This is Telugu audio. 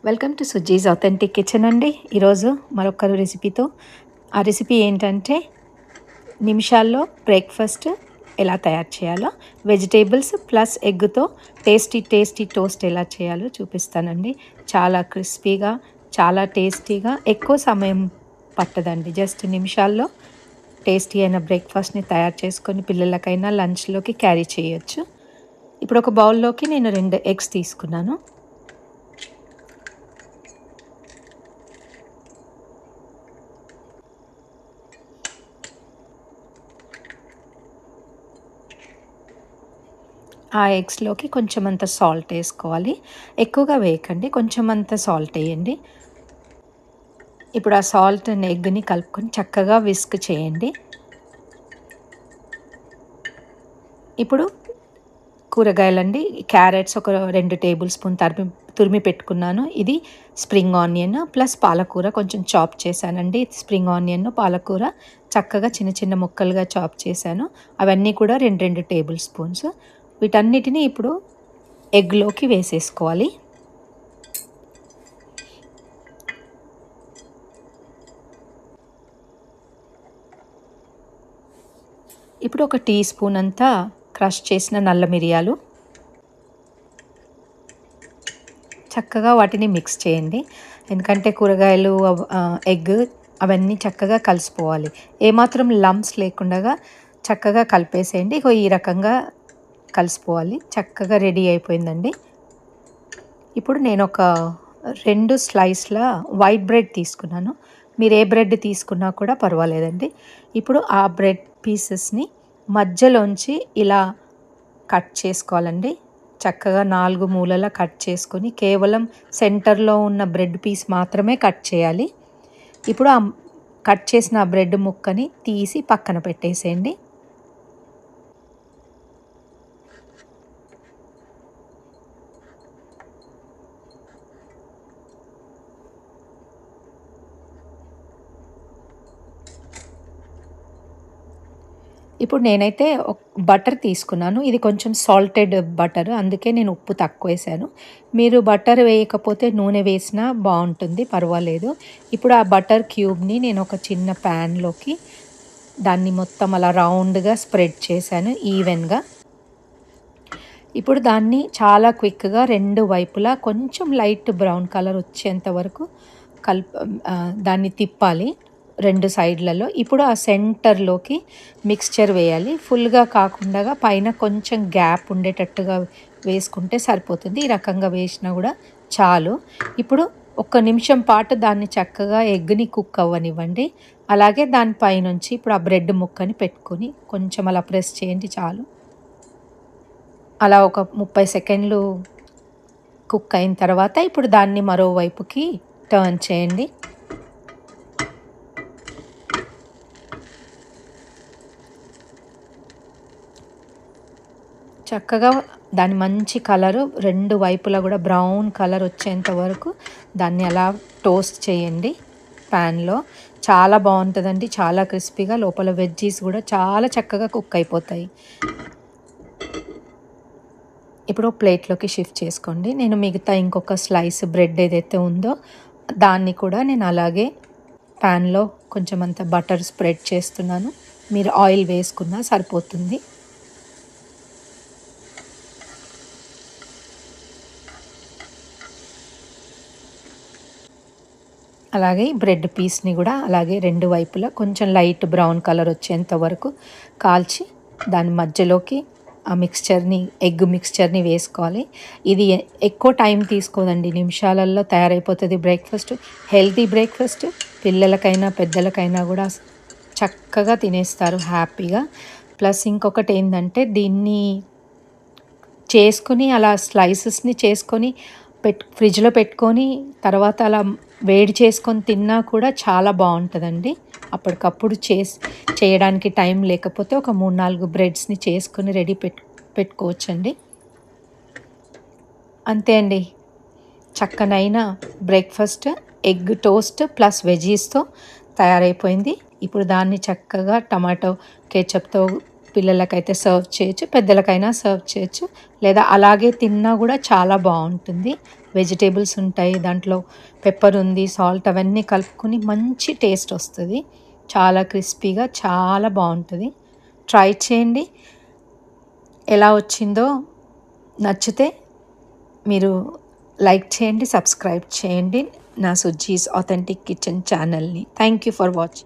Welcome to Suji's authentic kitchen అండి. ఈరోజు మరొక రెసిపీతో, ఆ రెసిపీ ఏంటంటే నిమిషాల్లో బ్రేక్ఫాస్ట్ ఎలా తయారు చేయాలో, వెజిటేబుల్స్ ప్లస్ ఎగ్తో టేస్టీ టోస్ట్ ఎలా చేయాలో చూపిస్తానండి. చాలా క్రిస్పీగా, చాలా టేస్టీగా, ఎక్కువ సమయం పట్టదండి. జస్ట్ నిమిషాల్లో టేస్టీ అయిన బ్రేక్ఫాస్ట్ని తయారు చేసుకొని పిల్లలకైనా లంచ్లోకి క్యారీ చేయొచ్చు. ఇప్పుడు ఒక బౌల్లోకి నేను 2 ఎగ్స్ తీసుకున్నాను. ఆ ఎగ్స్‌లోకి కొంచెం అంత సాల్ట్ ఏసుకోవాలి. ఎక్కువగా వేయకండి. కొంచెం అంత సాల్ట్ ఎయండి. ఇప్పుడు ఆ సాల్ట్ అండ్ ఎగ్‌ని కలుపుకొని చక్కగా విస్క్ చేయండి. ఇప్పుడు కూరగాయలండి. క్యారెట్స్ ఒక 2 టేబుల్ స్పూన్ తురిమి పెట్టుకున్నాను. ఇది స్ప్రింగ్ ఆనియన్ ప్లస్ పాలకూర కొంచెం చాప్ చేశానండి. స్ప్రింగ్ ఆనియన్, పాలకూర చక్కగా చిన్న చిన్న ముక్కలుగా చాప్ చేశాను. అవన్నీ కూడా 2 టేబుల్ స్పూన్స్. వీటన్నిటిని ఇప్పుడు ఎగ్‌లోకి వేసేసుకోవాలి. ఇప్పుడు ఒక టీ స్పూన్ అంతా క్రష్ చేసిన నల్ల మిరియాలు, చక్కగా వాటిని మిక్స్ చేయండి. ఎందుకంటే కూరగాయలు ఎగ్ అవన్నీ చక్కగా కలిసిపోవాలి. ఏమాత్రం లంప్స్ లేకుండా చక్కగా కలిపేసేయండి. ఇగో ఈ రకంగా కలిసిపోవాలి. చక్కగా రెడీ అయిపోయిందండి. ఇప్పుడు నేను ఒక 2 స్లైస్‌ల వైట్ బ్రెడ్ తీసుకున్నాను. మీరు ఏ బ్రెడ్ తీసుకున్నా కూడా పర్వాలేదండి. ఇప్పుడు ఆ బ్రెడ్ పీసెస్‌ని మధ్యలోంచి ఇలా కట్ చేసుకోవాలండి. చక్కగా 4 మూలలా కట్ చేసుకొని కేవలం సెంటర్‌లో ఉన్న బ్రెడ్ పీస్ మాత్రమే కట్ చేయాలి. ఇప్పుడు ఆ కట్ చేసిన ఆ బ్రెడ్ ముక్కని తీసి పక్కన పెట్టేసేయండి. ఇప్పుడు నేనైతే బటర్ తీసుకున్నాను. ఇది కొంచెం సాల్టెడ్ బటర్, అందుకే నేను ఉప్పు తక్కువేశాను. మీరు బటర్ వేయకపోతే నూనె వేసినా బావుంటుంది, పర్వాలేదు. ఇప్పుడు ఆ బటర్ క్యూబ్‌ని నేను ఒక చిన్న ప్యాన్‌లోకి దాన్ని మొత్తం అలా రౌండ్‌గా స్ప్రెడ్ చేశాను ఈవెన్‌గా. ఇప్పుడు దాన్ని చాలా క్విక్‌గా 2 వైపులా కొంచెం లైట్ బ్రౌన్ కలర్ వచ్చేంత వరకు దాన్ని తిప్పాలి 2 సైడ్‌లలో. ఇప్పుడు ఆ సెంటర్‌లోకి మిక్స్చర్ వేయాలి. ఫుల్‌గా కాకుండా పైన కొంచెం గ్యాప్ ఉండేటట్టుగా వేసుకుంటే సరిపోతుంది. ఈ రకంగా వేసినా కూడా చాలు. ఇప్పుడు ఒక్క నిమిషం పాటు దాన్ని చక్కగా ఎగ్‌ని కుక్ అవ్వనివ్వండి. అలాగే దాని పైనుంచి ఇప్పుడు ఆ బ్రెడ్ ముక్కని పెట్టుకొని కొంచెం అలా ప్రెస్ చేయండి చాలు. అలా ఒక 30 సెకండ్లు కుక్ అయిన తర్వాత ఇప్పుడు దాన్ని మరోవైపుకి టర్న్ చేయండి. చక్కగా దాని మంచి కలరు 2 వైపులా కూడా బ్రౌన్ కలర్ వచ్చేంత వరకు దాన్ని అలా టోస్ట్ చేయండి ప్యాన్‌లో. చాలా బావుంటదండి. చాలా క్రిస్పీగా లోపల వెజ్జీస్ కూడా చాలా చక్కగా కుక్ అయిపోతాయి. ఇప్పుడు ప్లేట్‌లోకి షిఫ్ట్ చేసుకోండి. నేను మిగతా ఇంకొక స్లైస్ బ్రెడ్ ఏదైతే ఉందో దాన్ని కూడా నేను అలాగే ప్యాన్‌లో కొంచెం అంత బటర్ స్ప్రెడ్ చేస్తున్నాను. మీరు ఆయిల్ వేసుకున్నా సరిపోతుంది. అలాగే బ్రెడ్ పీస్‌ని కూడా అలాగే 2 వైపులా కొంచెం లైట్ బ్రౌన్ కలర్ వచ్చేంత వరకు కాల్చి దాని మధ్యలోకి ఆ మిక్స్చర్‌ని ఎగ్ మిక్స్చర్‌ని వేసుకోవాలి. ఇది ఎక్కువ టైం తీసుకోదండి. నిమిషాలలో తయారైపోతది బ్రేక్‌ఫాస్ట్. Healthy breakfast. పిల్లలకైనా, పెద్దలకైనా కూడా చక్కగా తినేస్తారు హ్యాపీగా. ప్లస్ ఇంకొకటేందంటే దీన్ని చేసుకొని అలా స్లైసెస్‌ని చేసుకొని ఫ్రిడ్జ్‌లో పెట్టుకొని తర్వాత అలా వేడి చేసుకొని తిన్నా కూడా చాలా బావుంటదండి. అప్పటికప్పుడు చేయడానికి టైం లేకపోతే ఒక 3, 4 బ్రెడ్స్‌ని చేసుకొని రెడీ పెట్టుకోవచ్చండి. అంతే అండి. చక్కనైన బ్రేక్‌ఫాస్ట్ ఎగ్ టోస్ట్ ప్లస్ వెజ్జీస్‌తో తయారైపోయింది. ఇప్పుడు దాన్ని చక్కగా టమాటో కెచప్‌తో పిల్లలకైతే సర్వ్ చేయొచ్చు, పెద్దలకైనా సర్వ్ చేయొచ్చు. లేదా అలాగే తిన్నా గూడా చాలా బావుంటుంది. వెజిటబుల్స్ ఉంటాయి. దాంట్లో పెప్పర్ ఉంది, సాల్ట్ అవన్నీ కలుపుకొని మంచి టేస్ట్ వస్తది. చాలా క్రిస్పీగా చాలా బావుంటది. ట్రై చేయండి. ఎలా వచ్చిందో నచ్చితే మీరు లైక్ చేయండి, సబ్స్క్రైబ్ చేయండి నా సుజ్జీస్ ఆథెంటిక్ కిచెన్ ఛానల్‌ని. Thank you for watching.